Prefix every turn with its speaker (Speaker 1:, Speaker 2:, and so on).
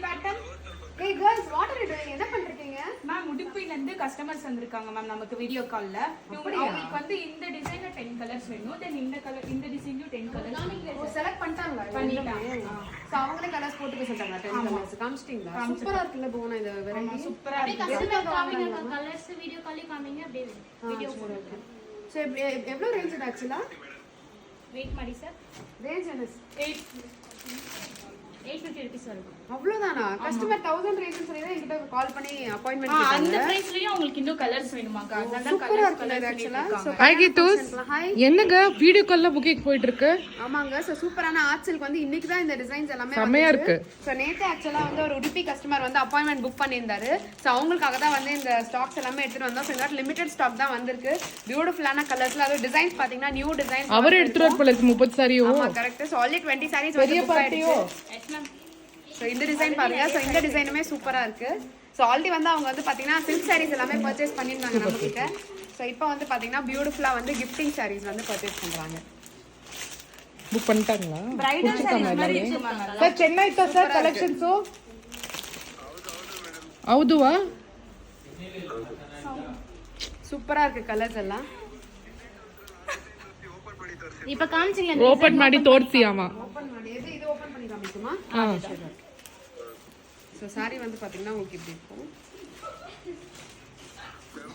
Speaker 1: pattern. Hey girls, what are you doing? என்ன பண்றீங்க?
Speaker 2: Ma'am உடுப்பில இருந்து கஸ்டமர்ஸ் வந்திருக்காங்க மேம் நமக்கு வீடியோ கால்ல. உங்களுக்கு வந்து இந்த டிசைன்ல 10 கலர்ஸ் வேணும். தென் இந்த கலர் இந்த டிசைன்லயும் 10 கலர்ஸ்.
Speaker 1: செலக்ட் பண்ணிட்டாங்க. சோ அவங்களே கலர்ஸ் போட்டுக்க சொல்றாங்க 10 கலர்ஸ். காமிச்சிட்டீங்களா? சூப்பரா இருக்குல்ல போனா இது வெரைட்டி.
Speaker 2: சூப்பரா இருக்கு.
Speaker 3: கஸ்டமர் காமிங்க கலர்ஸ் வீடியோ கால்ல காமிங்க அப்படியே வீடியோ போடுங்க.
Speaker 1: சோ எவ்வளவு ரேஞ்ச் இது ஆக்சுவலா?
Speaker 3: வெயிட் ಮಾಡಿ சார்.
Speaker 1: ரேஞ்ச் என்ன?
Speaker 3: 850 rupees வரும்.
Speaker 1: அவ்வளவுதானா? கஸ்டமர் 1000 ரேஞ்ச் சொல்லிதான் என்கிட்ட கால் பண்ணி அப்பாயின்ட்மென்ட் கேட்டாங்க.
Speaker 2: அந்த பிரைஸ்லயும் உங்களுக்கு இன்னும் கலர்ஸ் வேணுமாக்கா? அதனால
Speaker 1: சூப்பரா
Speaker 2: கலர்ஸ்
Speaker 1: இருக்கு ஆக்சுவலா.
Speaker 4: ஹாய் கீதூஸ். என்னங்க வீடியோ கால்ல புக்கிங் போயிட்டு இருக்கு?
Speaker 1: ஆமாங்க. சோ சூப்பரான ஆர்ட்ஸ்க்கு வந்து இன்னைக்கு தான் இந்த டிசைன்ஸ் எல்லாமே
Speaker 4: செமையா இருக்கு.
Speaker 1: சோ நேத்து ஆக்சுவலா வந்து ஒரு உடுப்பி கஸ்டமர் வந்து அப்பாயின்ட்மென்ட் புக் பண்ணியிருந்தாரு. சோ அவங்களுக்காக தான் வந்து இந்த ஸ்டாக்ஸ் எல்லாமே எடுத்துட்டு வந்தோம். சோ இந்த லிமிடெட் ஸ்டாக் தான் வந்திருக்கு. பியூட்டிஃபுல்லான கலர்ஸ்ல அது டிசைன்ஸ் பாத்தீங்கன்னா நியூ டிசைன்ஸ்.
Speaker 4: அவர் எடுத்துட்டு வர போல இருக்கு 30 சாரியோ.
Speaker 1: ஆமா கரெக்ட். சோ ஆல்ரெடி 20 sarees
Speaker 4: பெரிய பார்ட்டியோ.
Speaker 2: Yes ma'am.
Speaker 1: சோ இந்த டிசைன் பாருங்க. சோ இந்த டிசைனுமே சூப்பரா இருக்கு. சோ ஆல்ரெடி வந்து அவங்க வந்து பாத்தீங்கன்னா silk sarees எல்லாமே பர்ச்சேஸ் பண்ணிருந்தாங்க நம்ம கிட்ட. சோ இப்போ வந்து பாத்தீங்கன்னா பியூட்டிஃபுல்லா வந்து gifting sarees வந்து பர்ச்சேஸ் பண்றாங்க.
Speaker 4: புக் பண்ணிட்டாங்களா?
Speaker 2: பிரைடல் சாரீஸ் மாதிரி இருக்கு மேம்.
Speaker 4: ಸರ್ ಚೆನ್ನೈತಾ ಸರ್ ಕಲೆಕ್ಷನ್ಸ್ ಹೌದುವಾ?
Speaker 1: சூப்பரா இருக்கு கலர்ஸ் எல்லாம்.
Speaker 3: இப்ப காமிச்சீங்க
Speaker 4: ಓಪನ್ ಮಾಡಿ ತೋರಿಸಿ ಅಮ್ಮ.
Speaker 1: ஓபன் ಮಾಡಿ இது ஓபன் பண்ணி காமிக்குமா?
Speaker 4: ಹಾ
Speaker 1: சோ saree வந்து பாத்தீங்கன்னா உங்களுக்கு இப்படி இருக்கும்.